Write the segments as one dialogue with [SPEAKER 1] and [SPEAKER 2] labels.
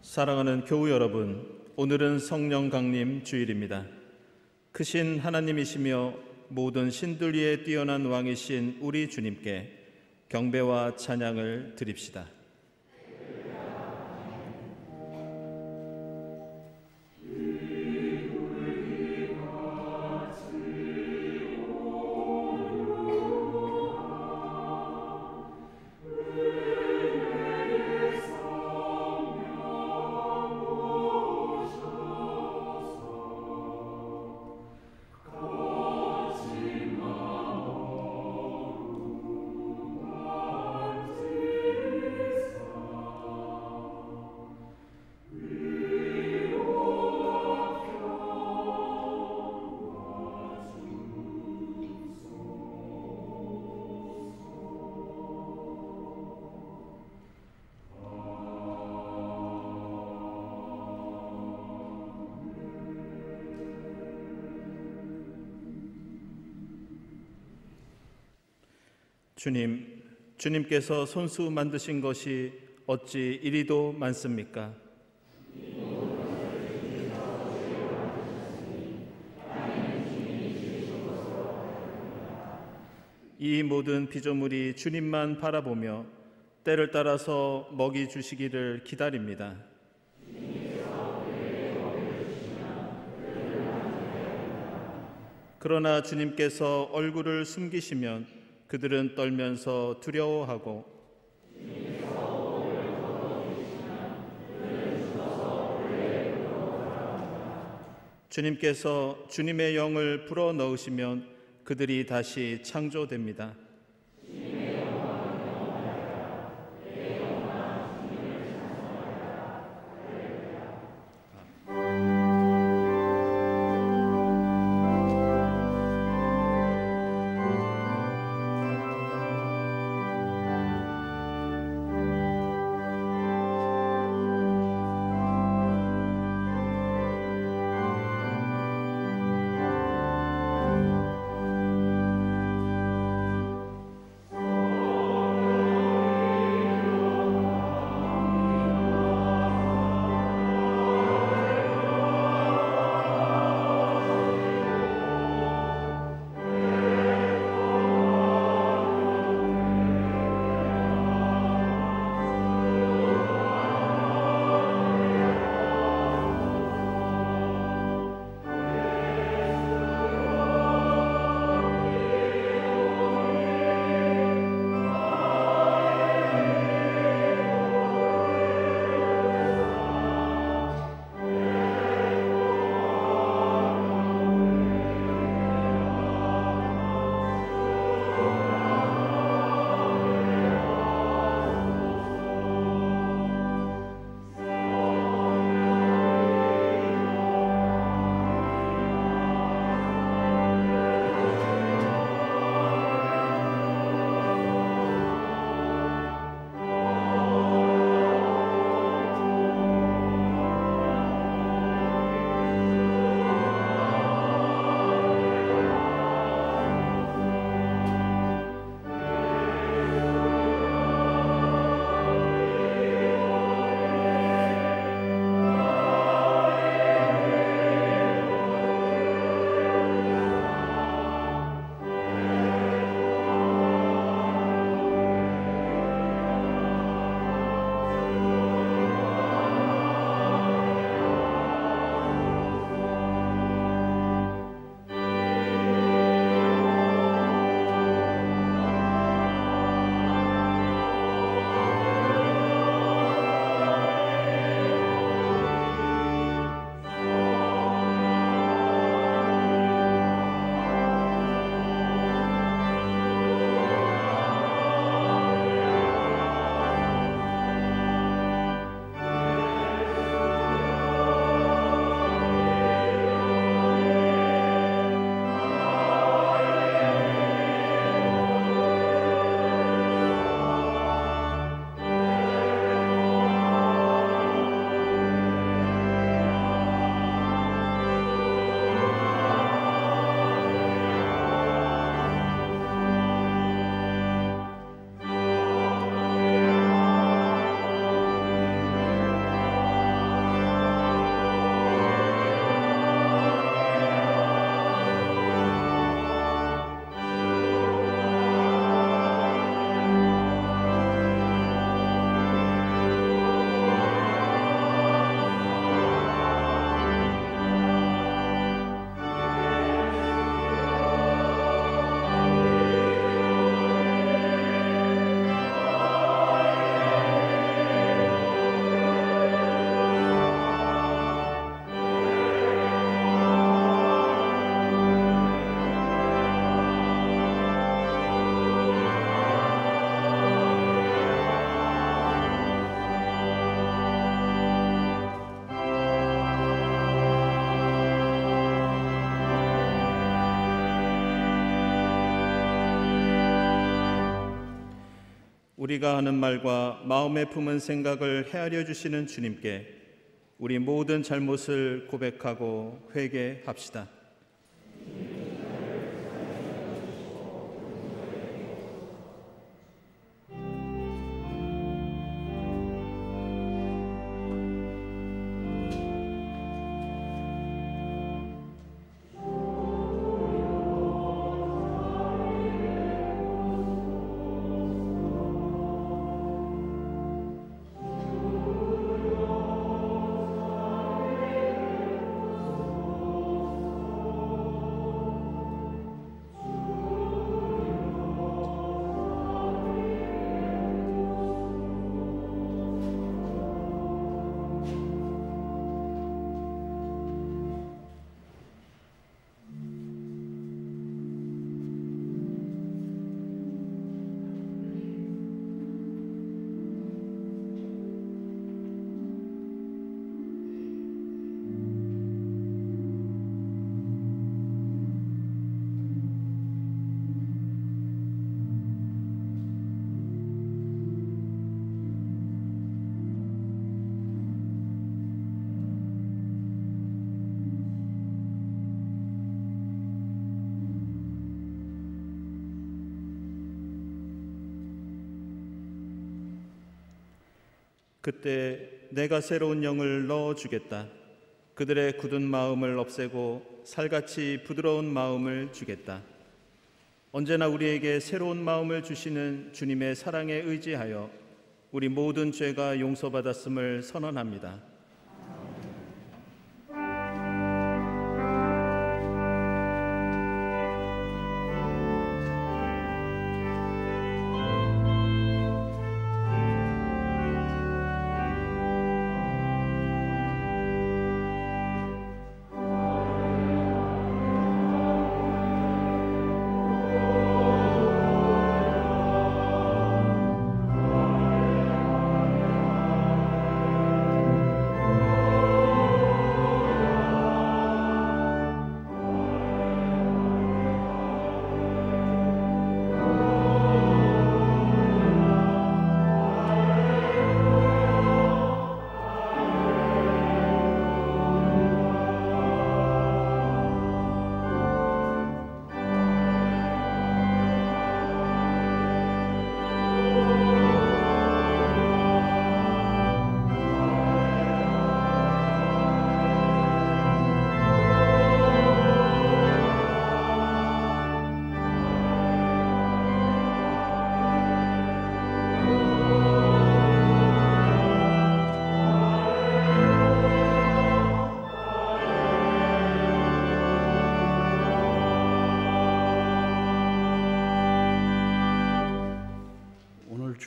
[SPEAKER 1] 사랑하는 교우 여러분, 오늘은 성령 강림 주일입니다. 크신 하나님이시며 모든 신들 위에 뛰어난 왕이신 우리 주님께 경배와 찬양을 드립시다. 주님께서 손수 만드신 것이 어찌 이리도 많습니까? 이 모든 피조물이 주님만 바라보며 때를 따라서 먹이 주시기를 기다립니다. 그러나 주님께서 얼굴을 숨기시면 그들은 떨면서 두려워하고 주님께서 주님의 영을 불어넣으시면 그들이 다시 창조됩니다. 우리가 하는 말과 마음에 품은 생각을 헤아려 주시는 주님께 우리 모든 잘못을 고백하고 회개합시다. 그때 내가 새로운 영을 넣어주겠다. 그들의 굳은 마음을 없애고 살같이 부드러운 마음을 주겠다. 언제나 우리에게 새로운 마음을 주시는 주님의 사랑에 의지하여 우리 모든 죄가 용서받았음을 선언합니다.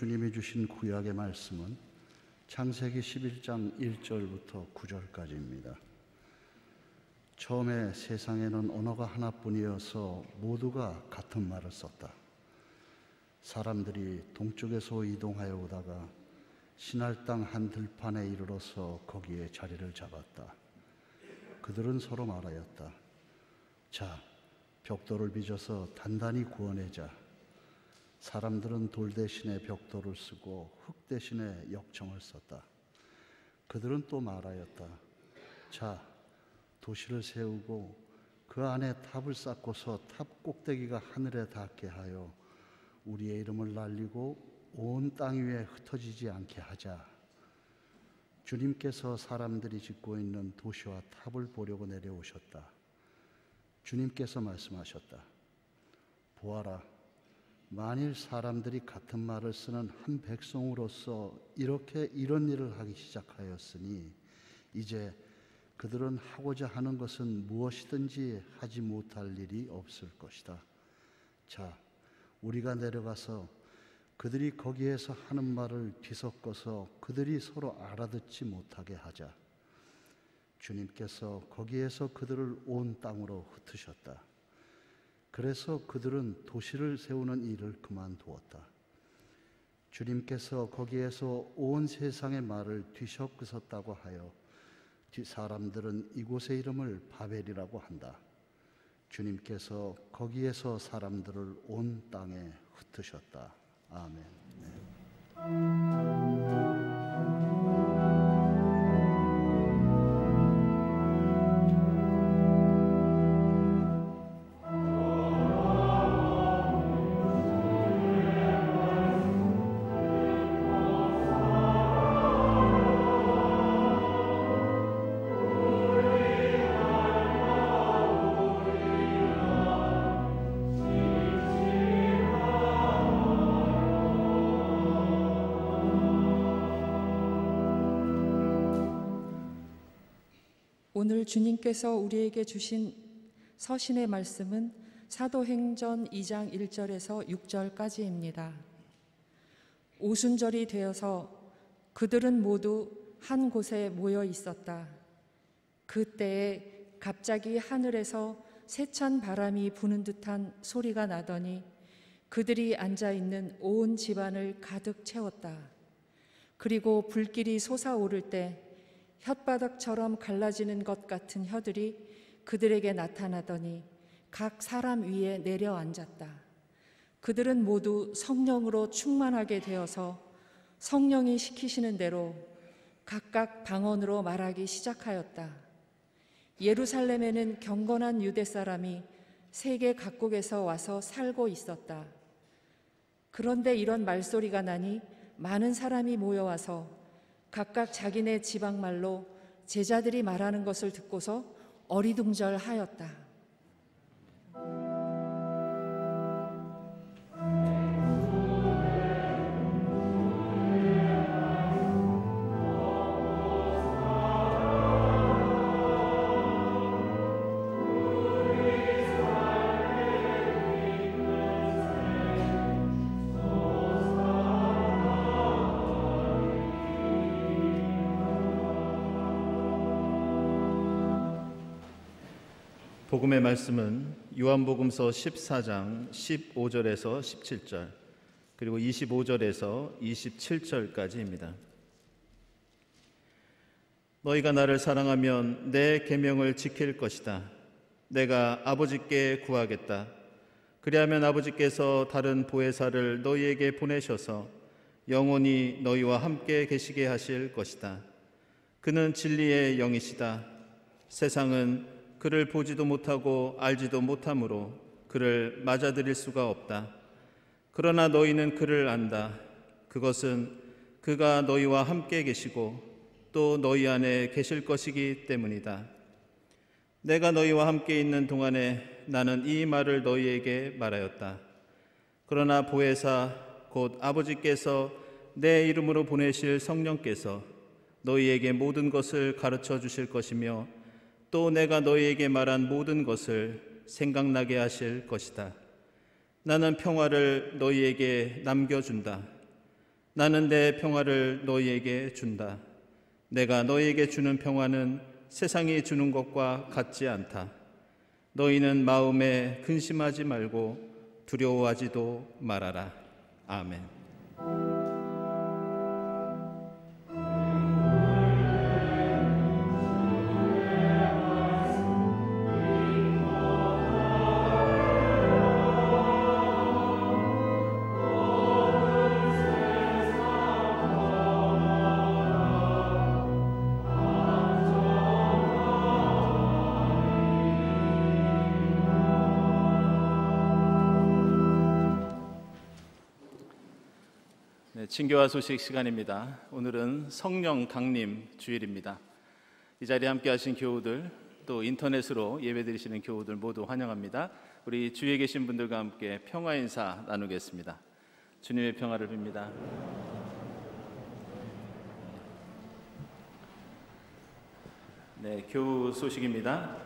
[SPEAKER 2] 주님이 주신 구약의 말씀은 창세기 11장 1절부터 9절까지입니다. 처음에 세상에는 언어가 하나뿐이어서 모두가 같은 말을 썼다. 사람들이 동쪽에서 이동하여 오다가 시날 땅 한 들판에 이르러서 거기에 자리를 잡았다. 그들은 서로 말하였다. 자, 벽돌을 빚어서 단단히 구워내자. 사람들은 돌 대신에 벽돌을 쓰고 흙 대신에 역청을 썼다. 그들은 또 말하였다. 자, 도시를 세우고 그 안에 탑을 쌓고서 탑 꼭대기가 하늘에 닿게 하여 우리의 이름을 날리고 온 땅 위에 흩어지지 않게 하자. 주님께서 사람들이 짓고 있는 도시와 탑을 보려고 내려오셨다. 주님께서 말씀하셨다. 보아라, 만일 사람들이 같은 말을 쓰는 한 백성으로서 이런 일을 하기 시작하였으니 이제 그들은 하고자 하는 것은 무엇이든지 하지 못할 일이 없을 것이다. 자, 우리가 내려가서 그들이 거기에서 하는 말을 뒤섞어서 그들이 서로 알아듣지 못하게 하자. 주님께서 거기에서 그들을 온 땅으로 흩으셨다. 그래서 그들은 도시를 세우는 일을 그만두었다. 주님께서 거기에서 온 세상의 말을 뒤섞으셨다고 하여 사람들은 이곳의 이름을 바벨이라고 한다. 주님께서 거기에서 사람들을 온 땅에 흩으셨다. 아멘. 네.
[SPEAKER 3] 오늘 주님께서 우리에게 주신 서신의 말씀은 사도행전 2장 1절에서 6절까지입니다. 오순절이 되어서 그들은 모두 한 곳에 모여 있었다. 그때에 갑자기 하늘에서 세찬 바람이 부는 듯한 소리가 나더니 그들이 앉아 있는 온 집안을 가득 채웠다. 그리고 불길이 솟아오를 때 혓바닥처럼 갈라지는 것 같은 혀들이 그들에게 나타나더니 각 사람 위에 내려앉았다. 그들은 모두 성령으로 충만하게 되어서 성령이 시키시는 대로 각각 방언으로 말하기 시작하였다. 예루살렘에는 경건한 유대 사람이 세계 각국에서 와서 살고 있었다. 그런데 이런 말소리가 나니 많은 사람이 모여와서 각각 자기네 지방말로 제자들이 말하는 것을 듣고서 어리둥절하였다.
[SPEAKER 1] 복음의 말씀은 요한복음서 14장 15절에서 17절 그리고 25절에서 27절까지입니다. 너희가 나를 사랑하면 내 계명을 지킬 것이다. 내가 아버지께 구하겠다. 그리하면 아버지께서 다른 보혜사를 너희에게 보내셔서 영원히 너희와 함께 계시게 하실 것이다. 그는 진리의 영이시다. 세상은 그를 보지도 못하고 알지도 못하므로 그를 맞아들일 수가 없다. 그러나 너희는 그를 안다. 그것은 그가 너희와 함께 계시고 또 너희 안에 계실 것이기 때문이다. 내가 너희와 함께 있는 동안에 나는 이 말을 너희에게 말하였다. 그러나 보혜사 곧 아버지께서 내 이름으로 보내실 성령께서 너희에게 모든 것을 가르쳐 주실 것이며 또 내가 너희에게 말한 모든 것을 생각나게 하실 것이다. 나는 평화를 너희에게 남겨준다. 나는 내 평화를 너희에게 준다. 내가 너희에게 주는 평화는 세상이 주는 것과 같지 않다. 너희는 마음에 근심하지 말고 두려워하지도 말아라. 아멘. 친교와 소식 시간입니다. 오늘은 성령 강림 주일입니다. 이 자리에 함께 하신 교우들 또 인터넷으로 예배드리시는 교우들 모두 환영합니다. 우리 주위에 계신 분들과 함께 평화 인사 나누겠습니다. 주님의 평화를 빕니다. 네, 교우 소식입니다.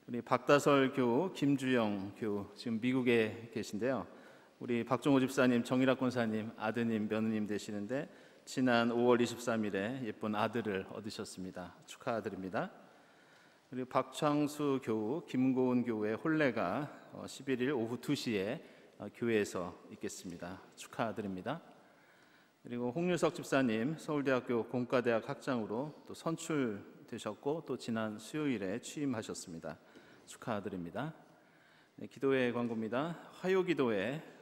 [SPEAKER 1] 우리 박다설 교우, 김주영 교우 지금 미국에 계신데요. 우리 박종호 집사님, 정일학 권사님 아드님, 며느님 되시는데 지난 5월 23일에 예쁜 아들을 얻으셨습니다. 축하드립니다. 그리고 박창수 교우, 김고은 교우의 혼례가 11일 오후 2시에 교회에서 있겠습니다. 축하드립니다. 그리고 홍유석 집사님, 서울대학교 공과대학 학장으로 또 선출되셨고 또 지난 수요일에 취임하셨습니다. 축하드립니다. 네, 기도회 광고입니다. 화요기도회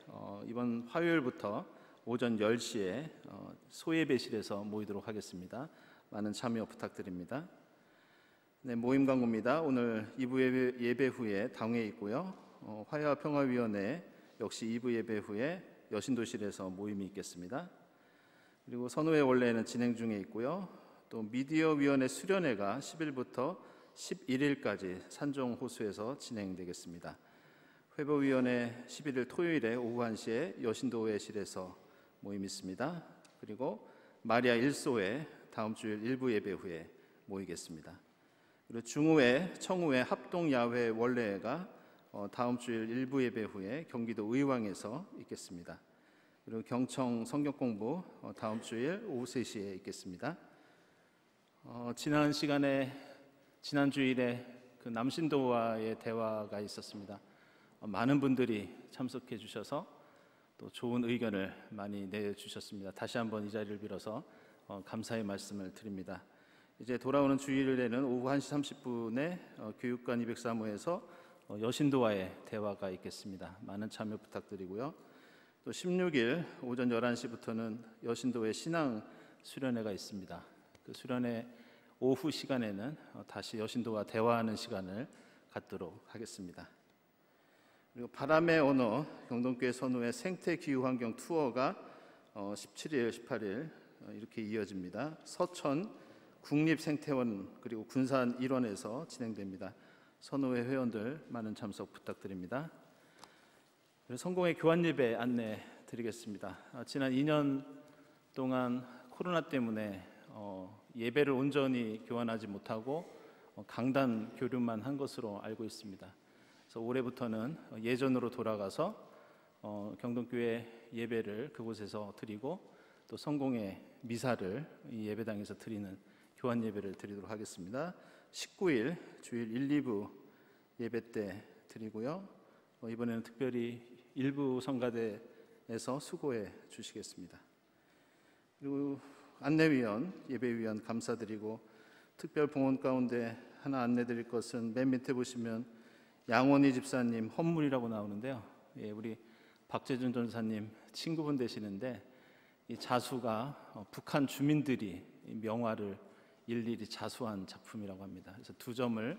[SPEAKER 1] 이번 화요일부터 오전 10시에 소예배실에서 모이도록 하겠습니다. 많은 참여 부탁드립니다. 네, 모임 광고입니다. 오늘 2부 예배 후에 당회에 있고요. 화해와 평화위원회 역시 2부 예배 후에 여신도실에서 모임이 있겠습니다. 그리고 선후회 원래는 진행 중에 있고요. 또 미디어위원회 수련회가 10일부터 11일까지 산정호수에서 진행되겠습니다. 회보위원회 11일 토요일에 오후 1시에 여신도회실에서 모임이 있습니다. 그리고 마리아 1소회 다음 주일 일부 예배 후에 모이겠습니다. 그리고 중후회, 청후회 합동야회 원래가 다음 주일 일부 예배 후에 경기도 의왕에서 있겠습니다. 그리고 경청 성경공부 다음 주일 오후 3시에 있겠습니다. 지난 주일에 그 남신도와의 대화가 있었습니다. 많은 분들이 참석해 주셔서 또 좋은 의견을 많이 내주셨습니다. 다시 한번 이 자리를 빌어서 감사의 말씀을 드립니다. 이제 돌아오는 주일에는 오후 1시 30분에 교육관 203호에서 여신도와의 대화가 있겠습니다. 많은 참여 부탁드리고요. 또 16일 오전 11시부터는 여신도의 신앙 수련회가 있습니다. 그 수련회 오후 시간에는 다시 여신도와 대화하는 시간을 갖도록 하겠습니다. 그리고 바람의 언어 경동교회 선후회 생태기후환경 투어가 17일, 18일 이렇게 이어집니다. 서천 국립생태원 그리고 군산 일원에서 진행됩니다. 선후회 회원들 많은 참석 부탁드립니다. 성공의 교환 예배 안내 드리겠습니다. 지난 2년 동안 코로나 때문에 예배를 온전히 교환하지 못하고 강단 교류만 한 것으로 알고 있습니다. 그래서 올해부터는 예전으로 돌아가서 경동교회 예배를 그곳에서 드리고 또 성공의 미사를 이 예배당에서 드리는 교환 예배를 드리도록 하겠습니다. 19일 주일 1, 2부 예배 때 드리고요. 이번에는 특별히 일부 성가대에서 수고해 주시겠습니다. 그리고 안내위원, 예배위원 감사드리고 특별 봉헌 가운데 하나 안내드릴 것은 맨 밑에 보시면 양원희 집사님 헌물이라고 나오는데요. 우리 박재준 전사님 친구분 되시는데 이 자수가 북한 주민들이 명화를 일일이 자수한 작품이라고 합니다. 그래서 2점을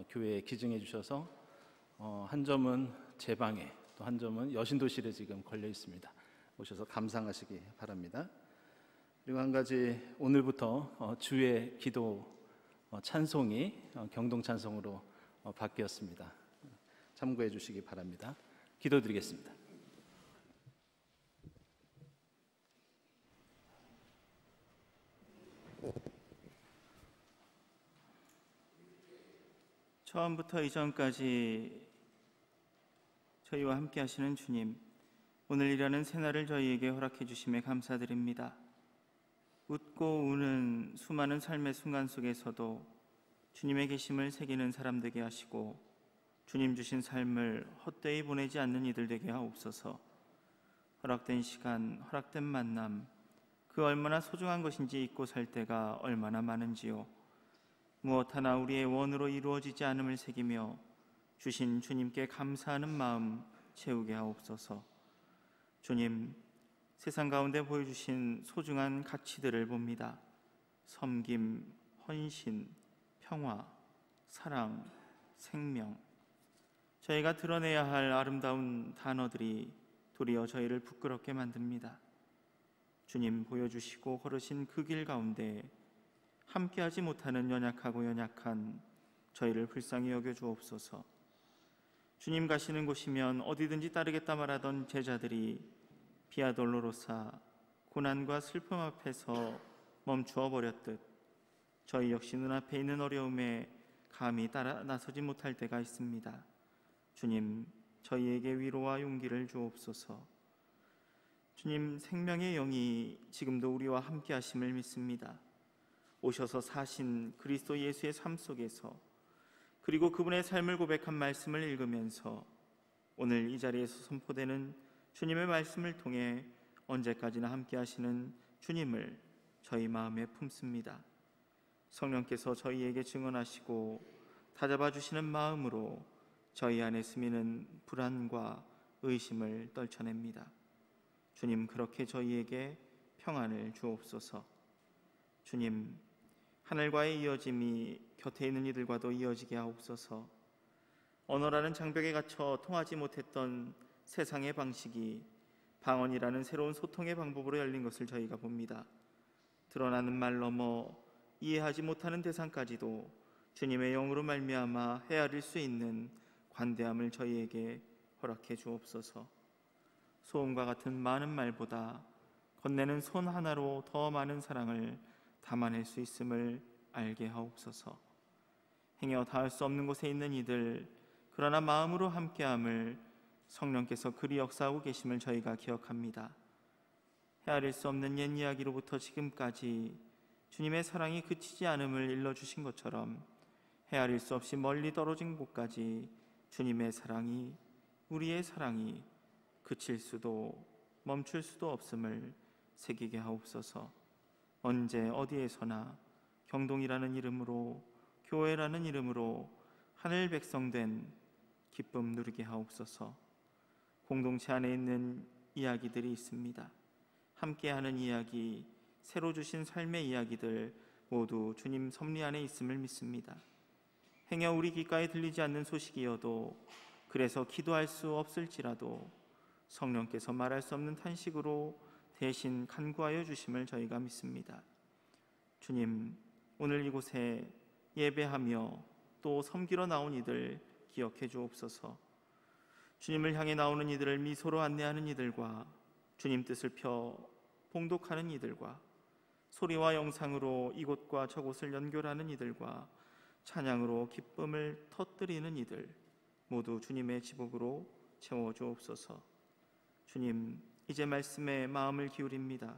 [SPEAKER 1] 교회에 기증해 주셔서 한 점은 제 방에 또 한 점은 여신도실에 지금 걸려 있습니다. 오셔서 감상하시기 바랍니다. 그리고 한 가지 오늘부터 주의 기도 찬송이 경동 찬송으로 바뀌었습니다. 참고해 주시기 바랍니다. 기도드리겠습니다.
[SPEAKER 4] 처음부터 이전까지 저희와 함께 하시는 주님, 오늘 일하는 새날을 저희에게 허락해 주심에 감사드립니다. 웃고 우는 수많은 삶의 순간 속에서도 주님의 계심을 새기는 사람 되게 하시고 주님 주신 삶을 헛되이 보내지 않는 이들 되게 하옵소서. 허락된 시간, 허락된 만남, 그 얼마나 소중한 것인지 잊고 살 때가 얼마나 많은지요. 무엇 하나 우리의 원으로 이루어지지 않음을 새기며 주신 주님께 감사하는 마음 채우게 하옵소서. 주님, 세상 가운데 보여주신 소중한 가치들을 봅니다. 섬김, 헌신, 평화, 사랑, 생명. 저희가 드러내야 할 아름다운 단어들이 도리어 저희를 부끄럽게 만듭니다. 주님 보여주시고 걸으신 그 길 가운데 함께하지 못하는 연약하고 연약한 저희를 불쌍히 여겨 주옵소서. 주님 가시는 곳이면 어디든지 따르겠다 말하던 제자들이 비아 돌로로사 고난과 슬픔 앞에서 멈추어 버렸듯 저희 역시 눈앞에 있는 어려움에 감히 따라 나서지 못할 때가 있습니다. 주님, 저희에게 위로와 용기를 주옵소서. 주님, 생명의 영이 지금도 우리와 함께 하심을 믿습니다. 오셔서 사신 그리스도 예수의 삶 속에서 그리고 그분의 삶을 고백한 말씀을 읽으면서 오늘 이 자리에서 선포되는 주님의 말씀을 통해 언제까지나 함께 하시는 주님을 저희 마음에 품습니다. 성령께서 저희에게 증언하시고 다잡아 주시는 마음으로 저희 안에 스미는 불안과 의심을 떨쳐냅니다. 주님, 그렇게 저희에게 평안을 주옵소서. 주님, 하늘과의 이어짐이 곁에 있는 이들과도 이어지게 하옵소서. 언어라는 장벽에 갇혀 통하지 못했던 세상의 방식이 방언이라는 새로운 소통의 방법으로 열린 것을 저희가 봅니다. 드러나는 말 넘어 이해하지 못하는 대상까지도 주님의 영으로 말미암아 헤아릴 수 있는 관대함을 저희에게 허락해 주옵소서. 소음과 같은 많은 말보다 건네는 손 하나로 더 많은 사랑을 담아낼 수 있음을 알게 하옵소서. 행여 닿을 수 없는 곳에 있는 이들, 그러나 마음으로 함께함을 성령께서 그리 역사하고 계심을 저희가 기억합니다. 헤아릴 수 없는 옛 이야기로부터 지금까지 주님의 사랑이 그치지 않음을 일러주신 것처럼 헤아릴 수 없이 멀리 떨어진 곳까지 주님의 사랑이, 우리의 사랑이 그칠 수도 멈출 수도 없음을 새기게 하옵소서. 언제 어디에서나 경동이라는 이름으로, 교회라는 이름으로 하늘 백성된 기쁨 누리게 하옵소서. 공동체 안에 있는 이야기들이 있습니다. 함께하는 이야기, 새로 주신 삶의 이야기들 모두 주님 섭리 안에 있음을 믿습니다. 행여 우리 귓가에 들리지 않는 소식이어도, 그래서 기도할 수 없을지라도 성령께서 말할 수 없는 탄식으로 대신 간구하여 주심을 저희가 믿습니다. 주님, 오늘 이곳에 예배하며 또 섬기러 나온 이들 기억해 주옵소서. 주님을 향해 나오는 이들을 미소로 안내하는 이들과 주님 뜻을 펴 봉독하는 이들과 소리와 영상으로 이곳과 저곳을 연결하는 이들과 찬양으로 기쁨을 터뜨리는 이들 모두 주님의 지복으로 채워 주옵소서. 주님, 이제 말씀에 마음을 기울입니다.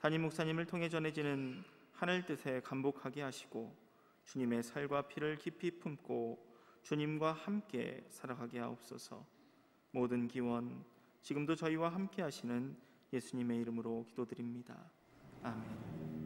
[SPEAKER 4] 담임 목사님을 통해 전해지는 하늘 뜻에 감복하게 하시고 주님의 살과 피를 깊이 품고 주님과 함께 살아가게 하옵소서. 모든 기원 지금도 저희와 함께 하시는 예수님의 이름으로 기도드립니다. 아멘.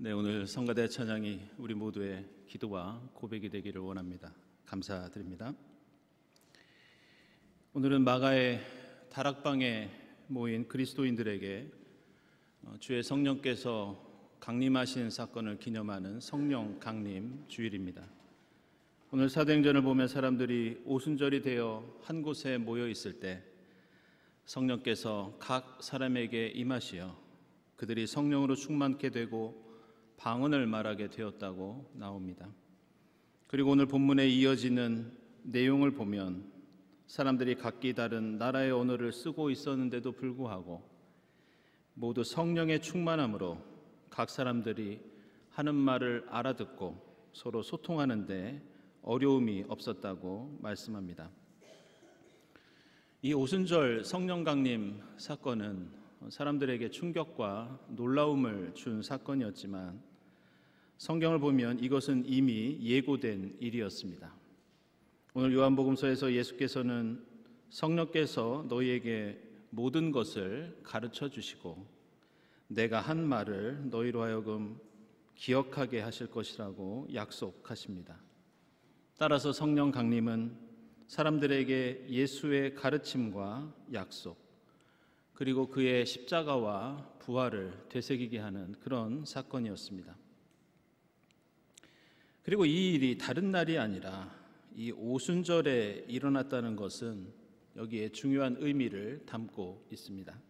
[SPEAKER 1] 네, 오늘 성가대 찬양이 우리 모두의 기도와 고백이 되기를 원합니다. 감사드립니다. 오늘은 마가의 다락방에 모인 그리스도인들에게 주의 성령께서 강림하신 사건을 기념하는 성령 강림 주일입니다. 오늘 사도행전을 보면 사람들이 오순절이 되어 한 곳에 모여 있을 때 성령께서 각 사람에게 임하시어 그들이 성령으로 충만케 되고 방언을 말하게 되었다고 나옵니다. 그리고 오늘 본문에 이어지는 내용을 보면 사람들이 각기 다른 나라의 언어를 쓰고 있었는데도 불구하고 모두 성령의 충만함으로 각 사람들이 하는 말을 알아듣고 서로 소통하는데 어려움이 없었다고 말씀합니다. 이 오순절 성령 강림 사건은 사람들에게 충격과 놀라움을 준 사건이었지만 성경을 보면 이것은 이미 예고된 일이었습니다. 오늘 요한복음서에서 예수께서는 성령께서 너희에게 모든 것을 가르쳐 주시고 내가 한 말을 너희로 하여금 기억하게 하실 것이라고 약속하십니다. 따라서 성령 강림은 사람들에게 예수의 가르침과 약속, 그리고 그의 십자가와 부활을 되새기게 하는 그런 사건이었습니다. 그리고 이 일이 다른 날이 아니라 이 오순절에 일어났다는 것은 여기에 중요한 의미를 담고 있습니다.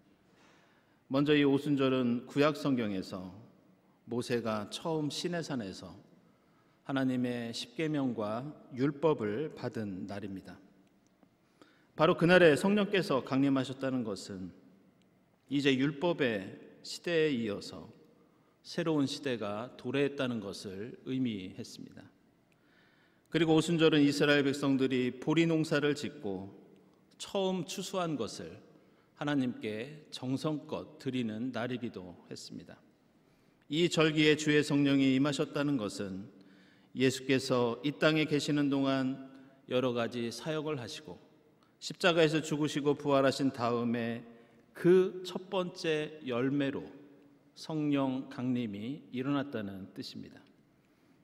[SPEAKER 1] 먼저 이 오순절은 구약 성경에서 모세가 처음 시내산에서 하나님의 십계명과 율법을 받은 날입니다. 바로 그날에 성령께서 강림하셨다는 것은 이제 율법의 시대에 이어서 새로운 시대가 도래했다는 것을 의미했습니다. 그리고 오순절은 이스라엘 백성들이 보리 농사를 짓고 처음 추수한 것을 하나님께 정성껏 드리는 날이기도 했습니다. 이 절기에 주의 성령이 임하셨다는 것은 예수께서 이 땅에 계시는 동안 여러 가지 사역을 하시고 십자가에서 죽으시고 부활하신 다음에 그 첫 번째 열매로 성령 강림이 일어났다는 뜻입니다.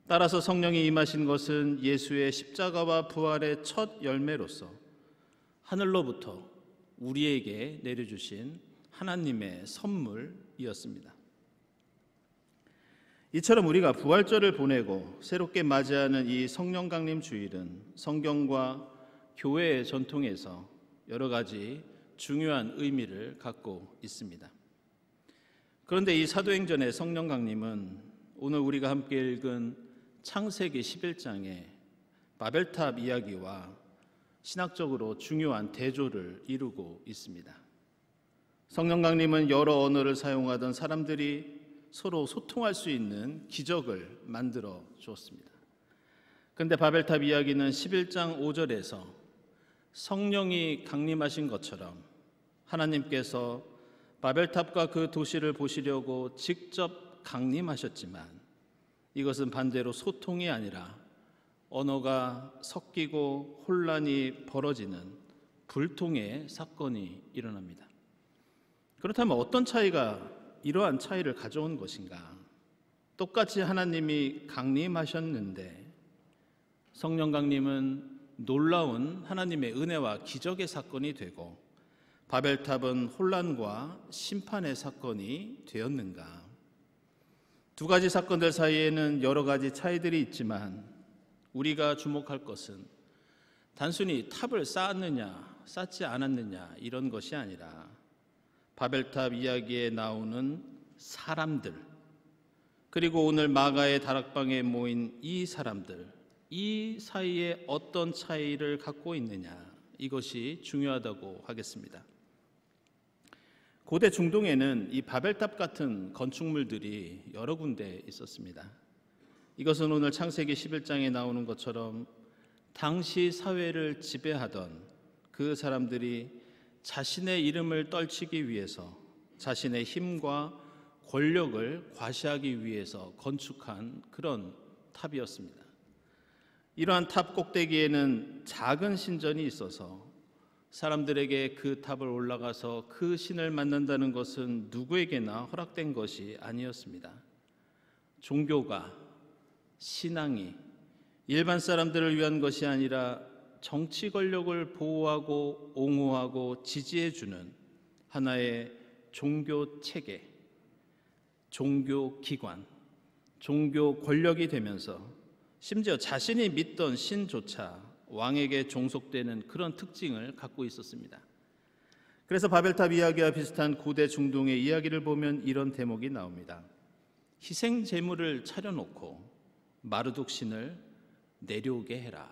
[SPEAKER 1] 따라서 성령이 임하신 것은 예수의 십자가와 부활의 첫 열매로서 하늘로부터 우리에게 내려주신 하나님의 선물이었습니다. 이처럼 우리가 부활절을 보내고 새롭게 맞이하는 이 성령 강림 주일은 성경과 교회의 전통에서 여러 가지 중요한 의미를 갖고 있습니다. 그런데 이 사도행전의 성령 강림은 오늘 우리가 함께 읽은 창세기 11장의 바벨탑 이야기와 신학적으로 중요한 대조를 이루고 있습니다. 성령 강림은 여러 언어를 사용하던 사람들이 서로 소통할 수 있는 기적을 만들어 주었습니다. 그런데 바벨탑 이야기는 11장 5절에서 성령이 강림하신 것처럼 하나님께서 바벨탑과 그 도시를 보시려고 직접 강림하셨지만 이것은 반대로 소통이 아니라 언어가 섞이고 혼란이 벌어지는 불통의 사건이 일어납니다. 그렇다면 어떤 차이가 이러한 차이를 가져온 것인가? 똑같이 하나님이 강림하셨는데 성령 강림은 놀라운 하나님의 은혜와 기적의 사건이 되고 바벨탑은 혼란과 심판의 사건이 되었는가? 두 가지 사건들 사이에는 여러 가지 차이들이 있지만 우리가 주목할 것은 단순히 탑을 쌓았느냐 쌓지 않았느냐 이런 것이 아니라 바벨탑 이야기에 나오는 사람들, 그리고 오늘 마가의 다락방에 모인 이 사람들, 이 사이에 어떤 차이를 갖고 있느냐, 이것이 중요하다고 하겠습니다. 고대 중동에는 이 바벨탑 같은 건축물들이 여러 군데 있었습니다. 이것은 오늘 창세기 11장에 나오는 것처럼 당시 사회를 지배하던 그 사람들이 자신의 이름을 떨치기 위해서 자신의 힘과 권력을 과시하기 위해서 건축한 그런 탑이었습니다. 이러한 탑 꼭대기에는 작은 신전이 있어서 사람들에게 그 탑을 올라가서 그 신을 만난다는 것은 누구에게나 허락된 것이 아니었습니다. 종교가, 신앙이 일반 사람들을 위한 것이 아니라 정치 권력을 보호하고 옹호하고 지지해주는 하나의 종교 체계, 종교 기관, 종교 권력이 되면서 심지어 자신이 믿던 신조차 왕에게 종속되는 그런 특징을 갖고 있었습니다. 그래서 바벨탑 이야기와 비슷한 고대 중동의 이야기를 보면 이런 대목이 나옵니다. 희생 제물을 차려놓고 마르둑 신을 내려오게 해라.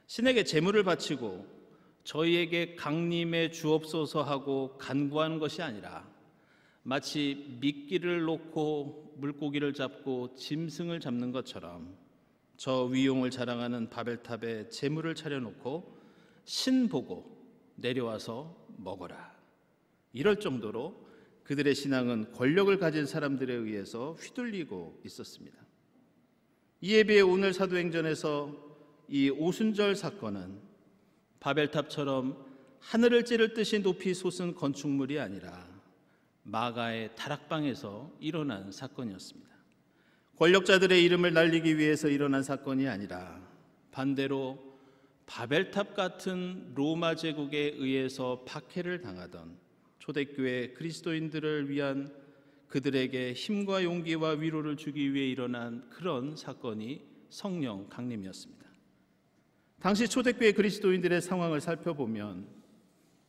[SPEAKER 1] 신에게 제물을 바치고 저희에게 강림해 주옵소서 하고 간구하는 것이 아니라 마치 미끼를 놓고 물고기를 잡고 짐승을 잡는 것처럼 저 위용을 자랑하는 바벨탑에 제물을 차려놓고 신 보고 내려와서 먹어라. 이럴 정도로 그들의 신앙은 권력을 가진 사람들에 의해서 휘둘리고 있었습니다. 이에 비해 오늘 사도행전에서 이 오순절 사건은 바벨탑처럼 하늘을 찌를 듯이 높이 솟은 건축물이 아니라 마가의 다락방에서 일어난 사건이었습니다. 권력자들의 이름을 날리기 위해서 일어난 사건이 아니라 반대로 바벨탑 같은 로마 제국에 의해서 박해를 당하던 초대교회 그리스도인들을 위한 그들에게 힘과 용기와 위로를 주기 위해 일어난 그런 사건이 성령 강림이었습니다. 당시 초대교회 그리스도인들의 상황을 살펴보면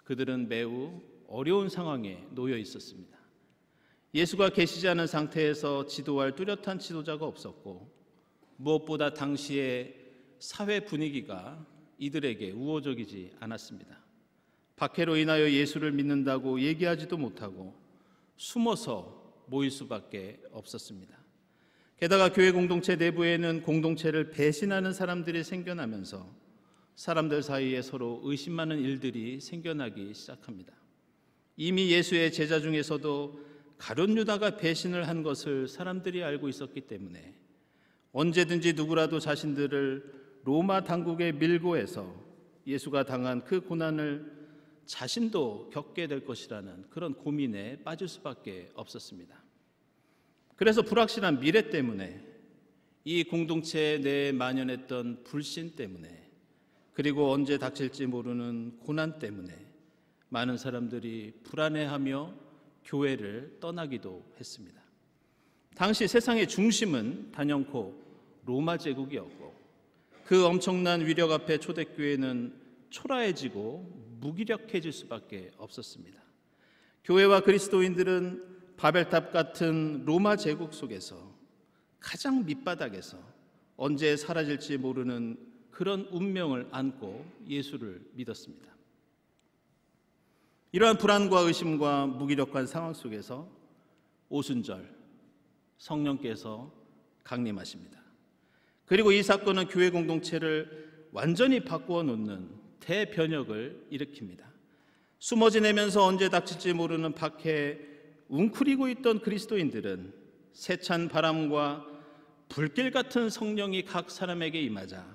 [SPEAKER 1] 그들은 매우 어려운 상황에 놓여 있었습니다. 예수가 계시지 않은 상태에서 지도할 뚜렷한 지도자가 없었고 무엇보다 당시의 사회 분위기가 이들에게 우호적이지 않았습니다. 박해로 인하여 예수를 믿는다고 얘기하지도 못하고 숨어서 모일 수밖에 없었습니다. 게다가 교회 공동체 내부에는 공동체를 배신하는 사람들이 생겨나면서 사람들 사이에 서로 의심하는 일들이 생겨나기 시작합니다. 이미 예수의 제자 중에서도 가룟 유다가 배신을 한 것을 사람들이 알고 있었기 때문에 언제든지 누구라도 자신들을 로마 당국에 밀고 해서 예수가 당한 그 고난을 자신도 겪게 될 것이라는 그런 고민에 빠질 수밖에 없었습니다. 그래서 불확실한 미래 때문에 이 공동체 내에 만연했던 불신 때문에 그리고 언제 닥칠지 모르는 고난 때문에 많은 사람들이 불안해하며 교회를 떠나기도 했습니다. 당시 세상의 중심은 단연코 로마 제국이었고 그 엄청난 위력 앞에 초대교회는 초라해지고 무기력해질 수밖에 없었습니다. 교회와 그리스도인들은 바벨탑 같은 로마 제국 속에서 가장 밑바닥에서 언제 사라질지 모르는 그런 운명을 안고 예수를 믿었습니다. 이러한 불안과 의심과 무기력한 상황 속에서 오순절 성령께서 강림하십니다. 그리고 이 사건은 교회 공동체를 완전히 바꾸어 놓는 대변혁을 일으킵니다. 숨어 지내면서 언제 닥칠지 모르는 박해에 웅크리고 있던 그리스도인들은 세찬 바람과 불길 같은 성령이 각 사람에게 임하자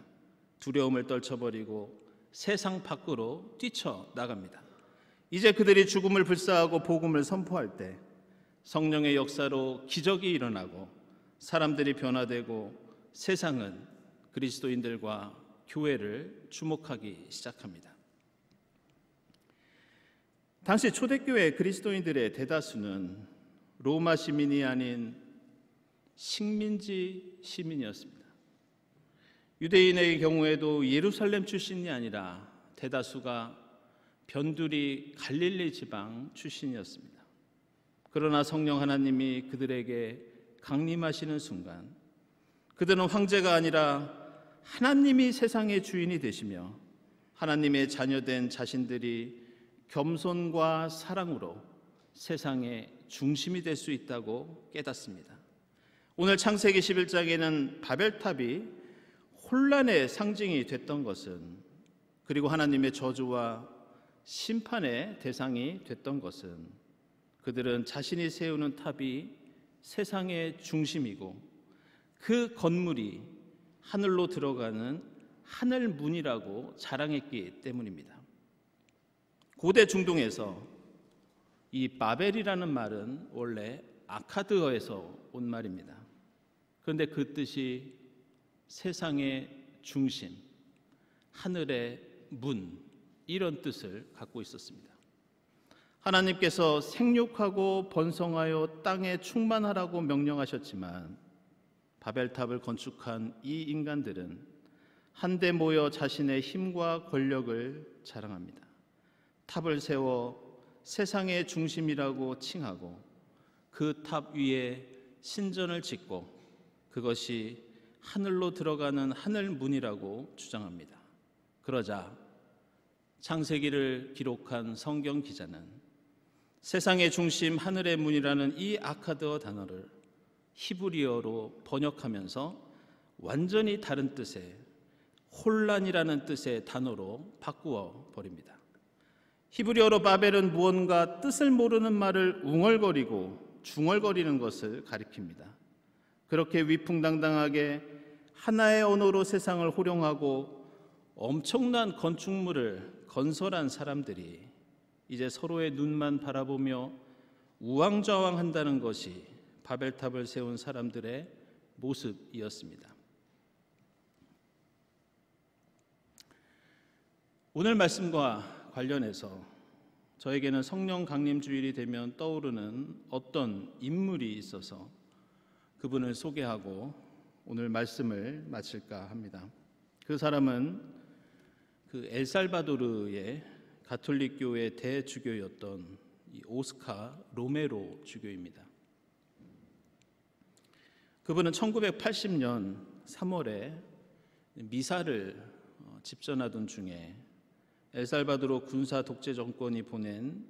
[SPEAKER 1] 두려움을 떨쳐버리고 세상 밖으로 뛰쳐나갑니다. 이제 그들이 죽음을 불사하고 복음을 선포할 때 성령의 역사로 기적이 일어나고 사람들이 변화되고 세상은 그리스도인들과 교회를 주목하기 시작합니다. 당시 초대교회 그리스도인들의 대다수는 로마 시민이 아닌 식민지 시민이었습니다. 유대인의 경우에도 예루살렘 출신이 아니라 대다수가 변두리 갈릴리 지방 출신이었습니다. 그러나 성령 하나님이 그들에게 강림하시는 순간 그들은 황제가 아니라 하나님이 세상의 주인이 되시며 하나님의 자녀된 자신들이 겸손과 사랑으로 세상의 중심이 될 수 있다고 깨닫습니다. 오늘 창세기 11장에는 바벨탑이 혼란의 상징이 됐던 것은 그리고 하나님의 저주와 심판의 대상이 됐던 것은 그들은 자신이 세우는 탑이 세상의 중심이고 그 건물이 하늘로 들어가는 하늘문이라고 자랑했기 때문입니다. 고대 중동에서 이 바벨이라는 말은 원래
[SPEAKER 5] 아카드어에서 온 말입니다. 그런데 그 뜻이 세상의 중심, 하늘의 문, 이런 뜻을 갖고 있었습니다. 하나님께서 생육하고 번성하여 땅에 충만하라고 명령하셨지만 바벨탑을 건축한 이 인간들은 한데 모여 자신의 힘과 권력을 자랑합니다. 탑을 세워 세상의 중심이라고 칭하고 그 탑 위에 신전을 짓고 그것이 하늘로 들어가는 하늘문이라고 주장합니다. 그러자 창세기를 기록한 성경 기자는 세상의 중심 하늘의 문이라는 이 아카드어 단어를 히브리어로 번역하면서 완전히 다른 뜻의 혼란이라는 뜻의 단어로 바꾸어 버립니다. 히브리어로 바벨은 무언가 뜻을 모르는 말을 웅얼거리고 중얼거리는 것을 가리킵니다. 그렇게 위풍당당하게 하나의 언어로 세상을 호령하고 엄청난 건축물을 건설한 사람들이 이제 서로의 눈만 바라보며 우왕좌왕한다는 것이 바벨탑을 세운 사람들의 모습이었습니다. 오늘 말씀과 관련해서 저에게는 성령 강림 주일이 되면 떠오르는 어떤 인물이 있어서 그분을 소개하고 오늘 말씀을 마칠까 합니다. 그 사람은 그 엘살바도르의 가톨릭 교회 대주교였던 오스카 로메로 주교입니다. 그분은 1980년 3월에 미사를 집전하던 중에 엘살바도르 군사 독재 정권이 보낸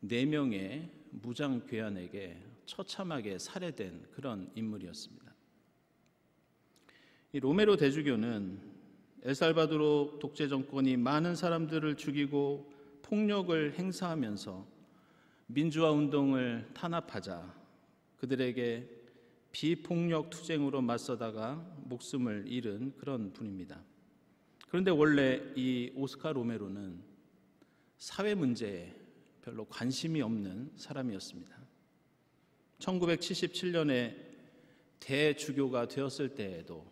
[SPEAKER 5] 4명의 무장 괴한에게 처참하게 살해된 그런 인물이었습니다. 이 로메로 대주교는 엘살바도르 독재 정권이 많은 사람들을 죽이고 폭력을 행사하면서 민주화 운동을 탄압하자 그들에게 비폭력 투쟁으로 맞서다가 목숨을 잃은 그런 분입니다. 그런데 원래 이 오스카 로메로는 사회 문제에 별로 관심이 없는 사람이었습니다. 1977년에 대주교가 되었을 때에도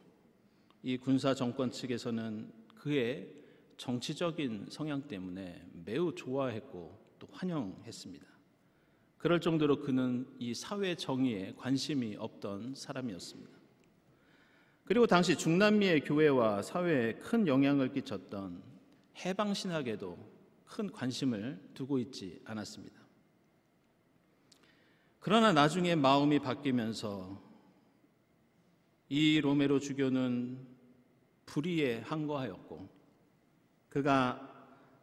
[SPEAKER 5] 이 군사 정권 측에서는 그의 정치적인 성향 때문에 매우 좋아했고 또 환영했습니다. 그럴 정도로 그는 이 사회 정의에 관심이 없던 사람이었습니다. 그리고 당시 중남미의 교회와 사회에 큰 영향을 끼쳤던 해방신학에도 큰 관심을 두고 있지 않았습니다. 그러나 나중에 마음이 바뀌면서 이 로메로 주교는 불의에 항거하였고 그가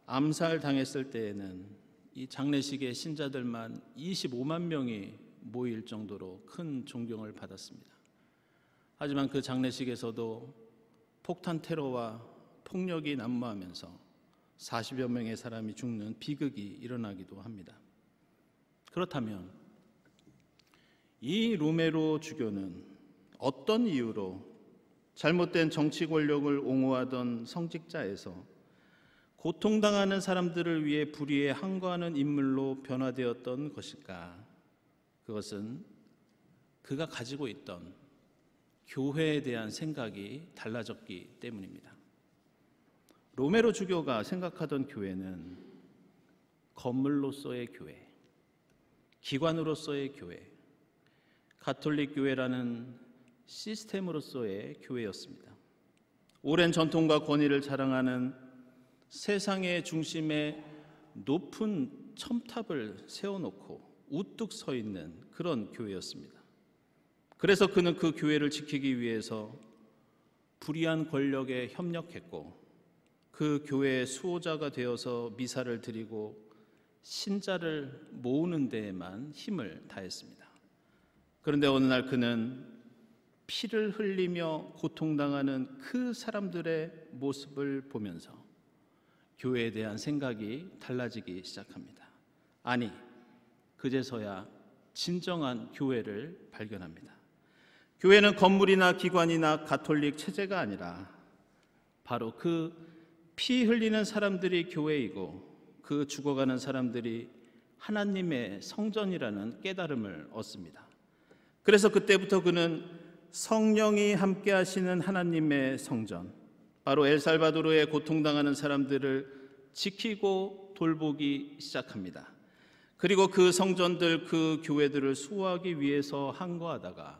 [SPEAKER 5] 암살당했을 때에는 이 장례식에 신자들만 25만 명이 모일 정도로 큰 존경을 받았습니다. 하지만 그 장례식에서도 폭탄 테러와 폭력이 난무하면서 40여 명의 사람이 죽는 비극이 일어나기도 합니다. 그렇다면 이 로메로 주교는 어떤 이유로 잘못된 정치 권력을 옹호하던 성직자에서 고통당하는 사람들을 위해 불의에 항거하는 인물로 변화되었던 것일까? 그것은 그가 가지고 있던 교회에 대한 생각이 달라졌기 때문입니다. 로메로 주교가 생각하던 교회는 건물로서의 교회, 기관으로서의 교회, 가톨릭 교회라는 시스템으로서의 교회였습니다. 오랜 전통과 권위를 자랑하는 세상의 중심에 높은 첨탑을 세워놓고 우뚝 서 있는 그런 교회였습니다. 그래서 그는 그 교회를 지키기 위해서 불의한 권력에 협력했고 그 교회의 수호자가 되어서 미사를 드리고 신자를 모으는 데에만 힘을 다했습니다. 그런데 어느 날 그는 피를 흘리며 고통당하는 그 사람들의 모습을 보면서 교회에 대한 생각이 달라지기 시작합니다. 아니, 그제서야 진정한 교회를 발견합니다. 교회는 건물이나 기관이나 가톨릭 체제가 아니라 바로 그 피 흘리는 사람들이 교회이고 그 죽어가는 사람들이 하나님의 성전이라는 깨달음을 얻습니다. 그래서 그때부터 그는 성령이 함께 하시는 하나님의 성전, 바로 엘살바도르에 고통당하는 사람들을 지키고 돌보기 시작합니다. 그리고 그 성전들, 그 교회들을 수호하기 위해서 항거하다가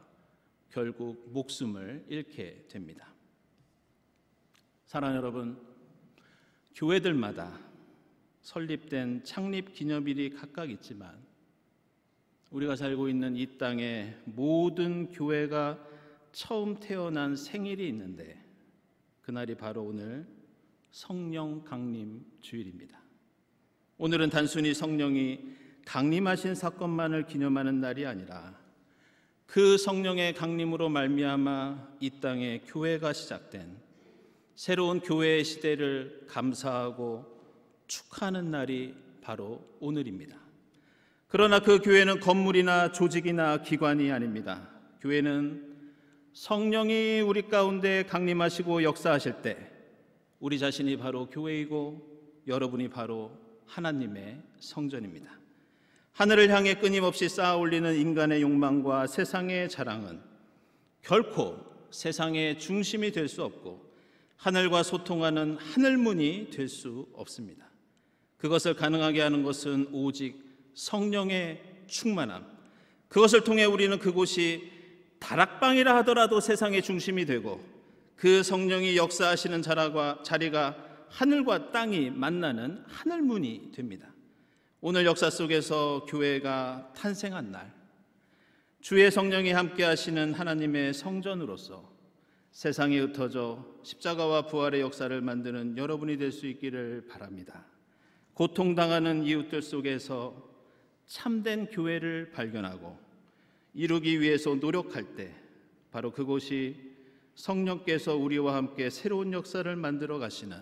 [SPEAKER 5] 결국 목숨을 잃게 됩니다. 사랑하는 여러분, 교회들마다 설립된 창립 기념일이 각각 있지만 우리가 살고 있는 이 땅의 모든 교회가 처음 태어난 생일이 있는데 그날이 바로 오늘 성령 강림 주일입니다. 오늘은 단순히 성령이 강림하신 사건만을 기념하는 날이 아니라 그 성령의 강림으로 말미암아 이 땅에 교회가 시작된 새로운 교회의 시대를 감사하고 축하하는 날이 바로 오늘입니다. 그러나 그 교회는 건물이나 조직이나 기관이 아닙니다. 교회는 성령이 우리 가운데 강림하시고 역사하실 때 우리 자신이 바로 교회이고 여러분이 바로 하나님의 성전입니다. 하늘을 향해 끊임없이 쌓아 올리는 인간의 욕망과 세상의 자랑은 결코 세상의 중심이 될 수 없고 하늘과 소통하는 하늘문이 될 수 없습니다. 그것을 가능하게 하는 것은 오직 성령의 충만함, 그것을 통해 우리는 그곳이 다락방이라 하더라도 세상의 중심이 되고 그 성령이 역사하시는 자리가 하늘과 땅이 만나는 하늘문이 됩니다. 오늘 역사 속에서 교회가 탄생한 날, 주의 성령이 함께 하시는 하나님의 성전으로서 세상에 흩어져 십자가와 부활의 역사를 만드는 여러분이 될 수 있기를 바랍니다. 고통당하는 이웃들 속에서 참된 교회를 발견하고 이루기 위해서 노력할 때 바로 그곳이 성령께서 우리와 함께 새로운 역사를 만들어 가시는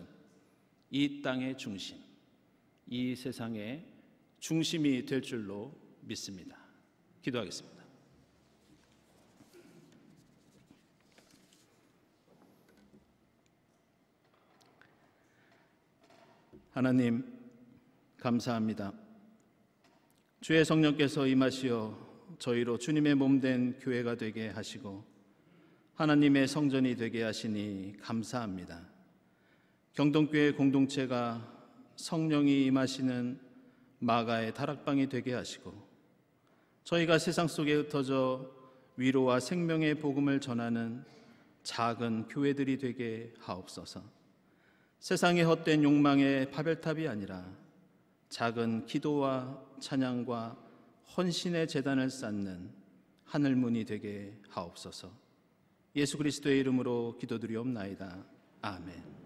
[SPEAKER 5] 이 땅의 중심, 이 세상의 중심이 될 줄로 믿습니다. 기도하겠습니다. 하나님, 감사합니다. 주의 성령께서 임하시어 저희로 주님의 몸된 교회가 되게 하시고 하나님의 성전이 되게 하시니 감사합니다. 경동교회 공동체가 성령이 임하시는 마가의 다락방이 되게 하시고 저희가 세상 속에 흩어져 위로와 생명의 복음을 전하는 작은 교회들이 되게 하옵소서. 세상의 헛된 욕망의 바벨탑이 아니라 작은 기도와 찬양과 헌신의 제단을 쌓는 하늘문이 되게 하옵소서. 예수 그리스도의 이름으로 기도드리옵나이다. 아멘.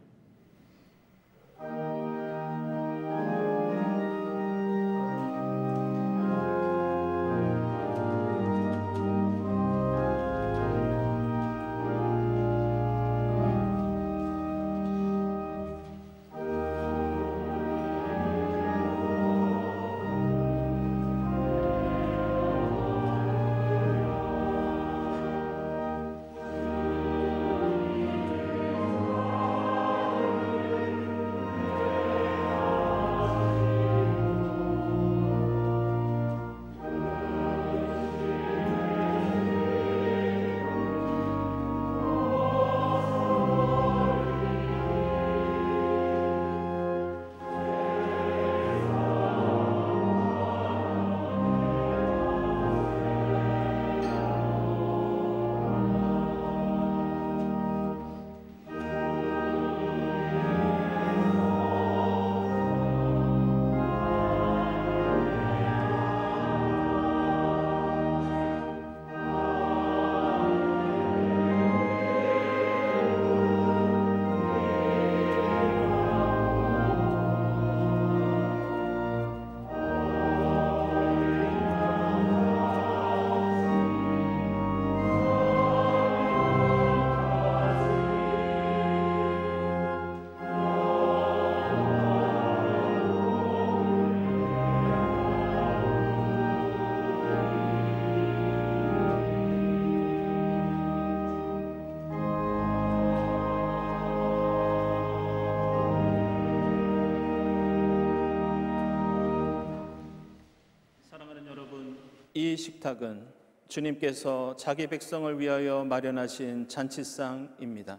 [SPEAKER 5] 이 식탁은 주님께서 자기 백성을 위하여 마련하신 잔치상입니다.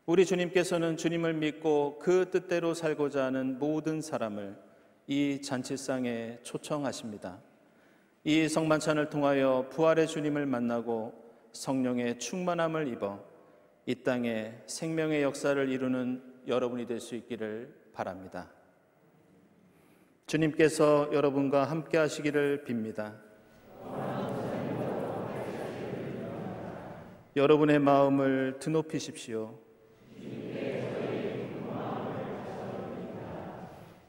[SPEAKER 5] 우리 주님께서는 주님을 믿고 그 뜻대로 살고자 하는 모든 사람을 이 잔치상에 초청하십니다. 이 성만찬을 통하여 부활의 주님을 만나고 성령의 충만함을 입어 이 땅에 생명의 역사를 이루는 여러분이 될 수 있기를 바랍니다. 주님께서 여러분과 함께 하시기를 빕니다. 여러분의 마음을 드높이십시오.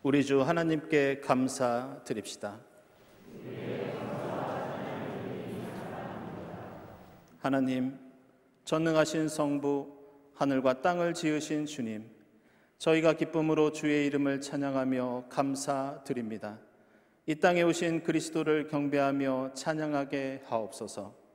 [SPEAKER 5] 우리 주 하나님께 감사드립시다. 하나님, 전능하신 성부, 하늘과 땅을 지으신 주님, 저희가 기쁨으로 주의 이름을 찬양하며 감사드립니다. 이 땅에 오신 그리스도를 경배하며 찬양하게 하옵소서.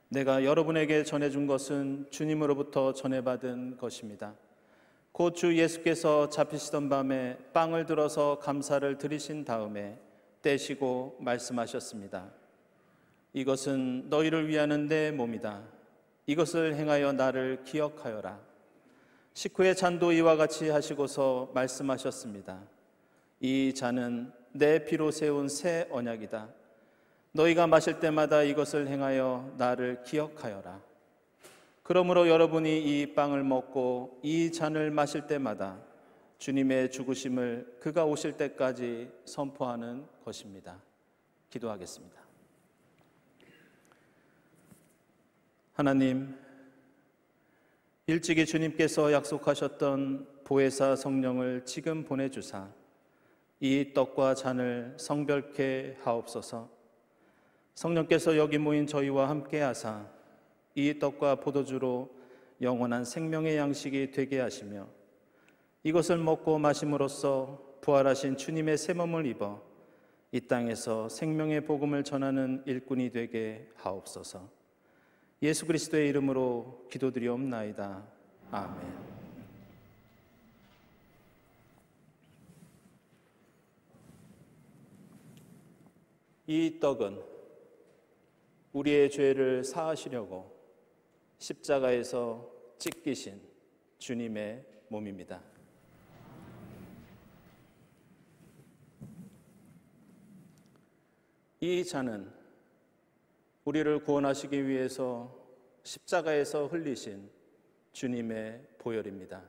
[SPEAKER 5] 내가 여러분에게 전해준 것은 주님으로부터 전해받은 것입니다. 곧 주 예수께서 잡히시던 밤에 빵을 들어서 감사를 드리신 다음에 떼시고 말씀하셨습니다. 이것은 너희를 위하는 내 몸이다. 이것을 행하여 나를 기억하여라. 식후에 잔도 이와 같이 하시고서 말씀하셨습니다. 이 잔은 내 피로 세운 새 언약이다. 너희가 마실 때마다 이것을 행하여 나를 기억하여라. 그러므로 여러분이 이 빵을 먹고 이 잔을 마실 때마다 주님의 죽으심을 그가 오실 때까지 선포하는 것입니다. 기도하겠습니다. 하나님, 일찍이 주님께서 약속하셨던 보혜사 성령을 지금 보내주사 이 떡과 잔을 성별케 하옵소서. 성령께서 여기 모인 저희와 함께 하사 이 떡과 포도주로 영원한 생명의 양식이 되게 하시며 이것을 먹고 마심으로써 부활하신 주님의 새 몸을 입어 이 땅에서 생명의 복음을 전하는 일꾼이 되게 하옵소서. 예수 그리스도의 이름으로 기도드리옵나이다. 아멘. 이 떡은 우리의 죄를 사하시려고 십자가에서 찢기신 주님의 몸입니다. 이 잔은 우리를 구원하시기 위해서 십자가에서 흘리신 주님의 보혈입니다.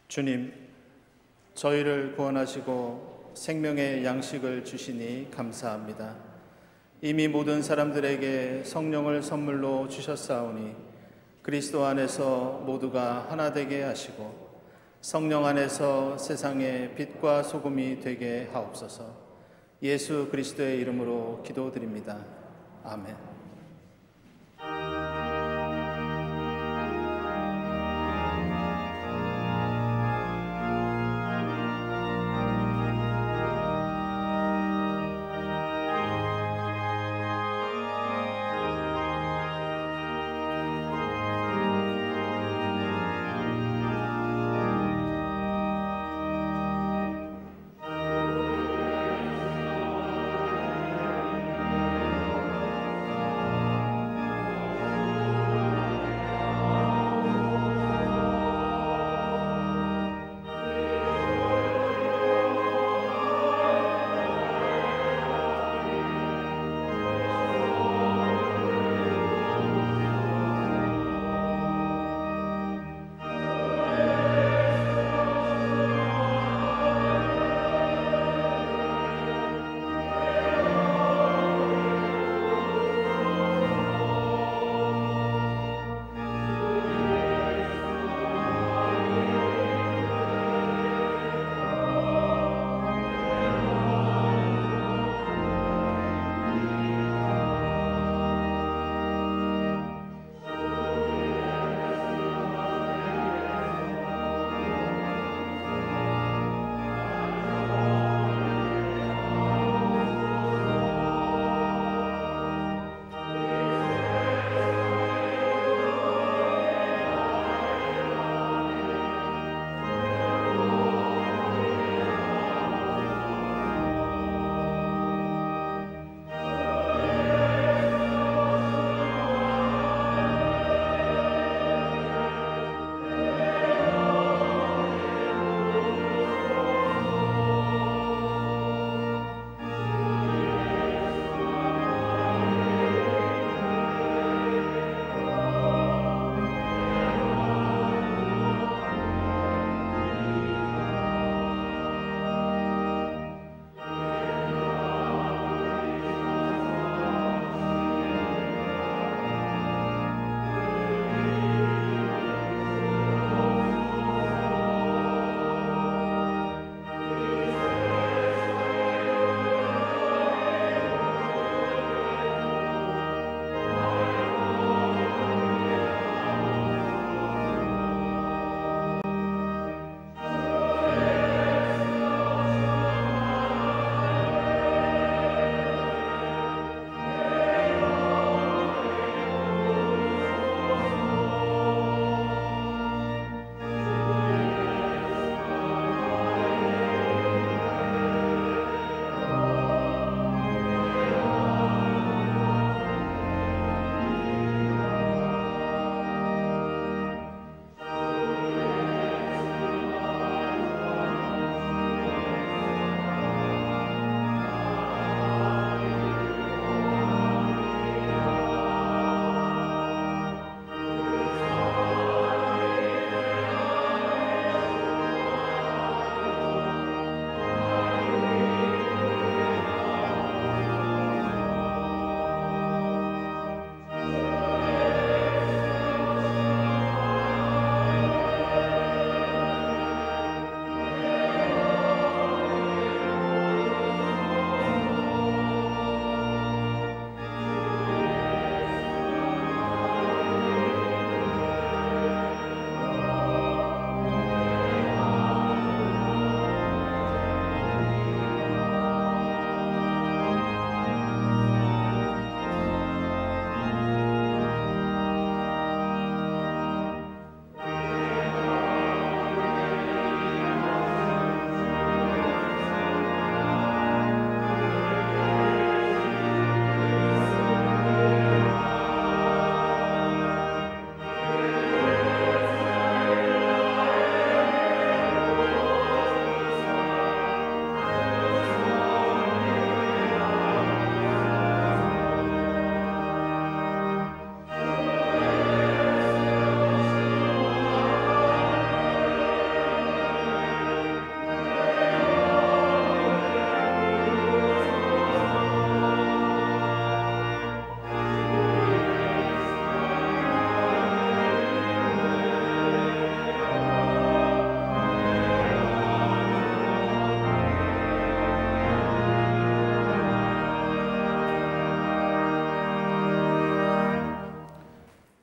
[SPEAKER 5] 주님, 저희를 구원하시고 생명의 양식을 주시니 감사합니다. 이미 모든 사람들에게 성령을 선물로 주셨사오니 그리스도 안에서 모두가 하나 되게 하시고 성령 안에서 세상의 빛과 소금이 되게 하옵소서. 예수 그리스도의 이름으로 기도드립니다. 아멘.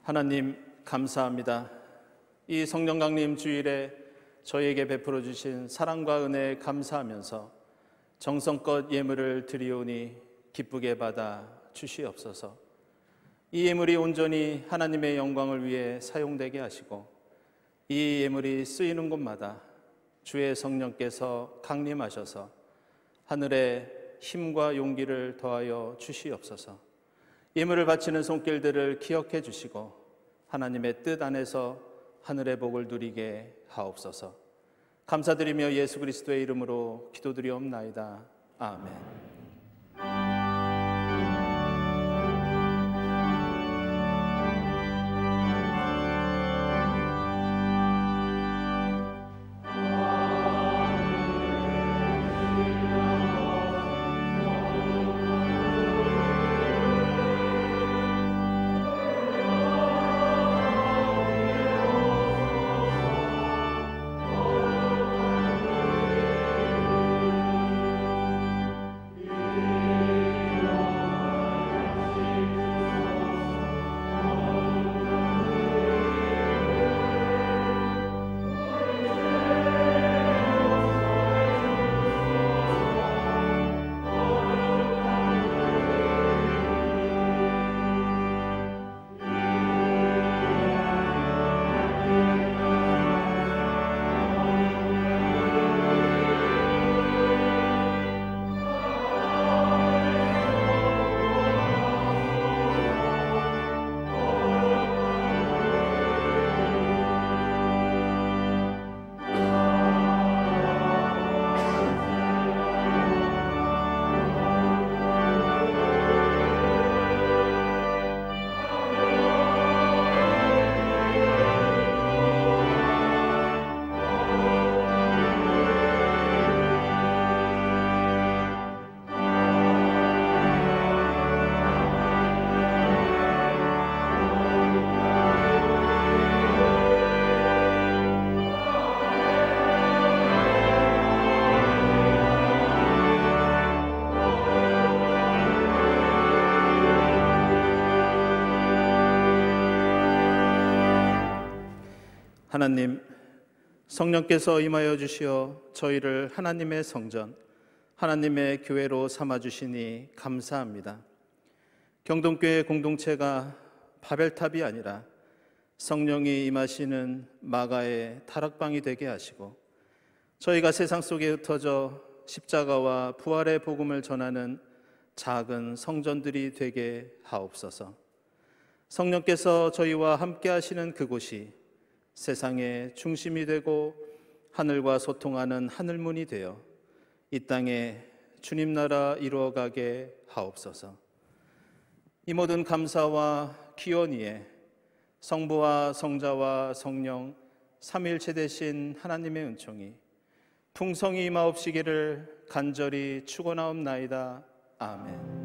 [SPEAKER 5] 하나님 감사합니다. 이 성령 강림 주일에 저희에게 베풀어 주신 사랑과 은혜에 감사하면서 정성껏 예물을 드리오니 기쁘게 받아 주시옵소서. 이 예물이 온전히 하나님의 영광을 위해 사용되게 하시고 이 예물이 쓰이는 곳마다 주의 성령께서 강림하셔서 하늘에 힘과 용기를 더하여 주시옵소서. 예물을 바치는 손길들을 기억해 주시고 하나님의 뜻 안에서 하늘의 복을 누리게 하옵소서. 감사드리며 예수 그리스도의 이름으로 기도드리옵나이다. 아멘. 하나님, 성령께서 임하여 주시어 저희를 하나님의 성전, 하나님의 교회로 삼아주시니 감사합니다. 경동교회 공동체가 바벨탑이 아니라 성령이 임하시는 마가의 다락방이 되게 하시고 저희가 세상 속에 흩어져 십자가와 부활의 복음을 전하는 작은 성전들이 되게 하옵소서. 성령께서 저희와 함께 하시는 그곳이 세상의 중심이 되고 하늘과 소통하는 하늘문이 되어 이 땅에 주님 나라 이루어가게 하옵소서. 이 모든 감사와 기원이에 성부와 성자와 성령 삼위일체 되신 하나님의 은총이 풍성히 임하옵시기를 간절히 축원하옵나이다. 아멘.